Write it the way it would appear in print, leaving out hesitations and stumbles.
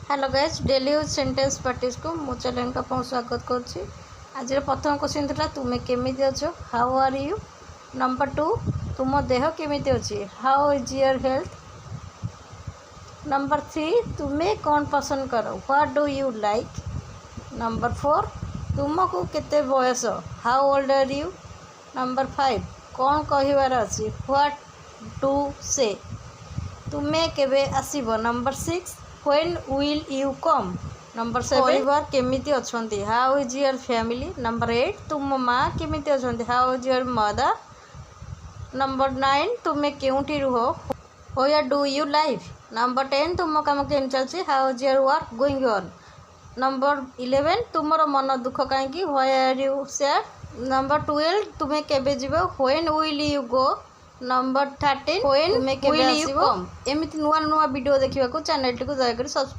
Hello guys, daily use sentence practice को मो channel का बहुत स्वागत करुच्ची। आज प्रथम क्वेश्चन था तुम्हें केमी अच्छो, हाउ आर यू। नंबर 2, तुम देह केमी अच्छी, how is your health. Number 3, तुम्हें कौन पसंद कर, what do you like. Number 4, तुमको केते बयस, how old are you. Number 5, कौन कहिबार अच्छी, व्हाट टू से, तुम्हें केबे आसीबो। Number 6, when will you come. Number 7, परिवार केमिति अछंती, how is your family. Number 8, तुम माँ केमिति अछंती, how is your mother. Number 9, तुम्हें केउंठी रुह, where do you live. Number 10, तुम काम केम चलछि, how is your work going on. Number 11, तुमर मन दुख कहीं, why are you sad. Number 12, तुम्हें केबे जीवो, when will you go. Number 13, when will you come. एमिति नुआ नुआ वीडियो देखा चैनल टी दयाकोरी सब्सक्राइब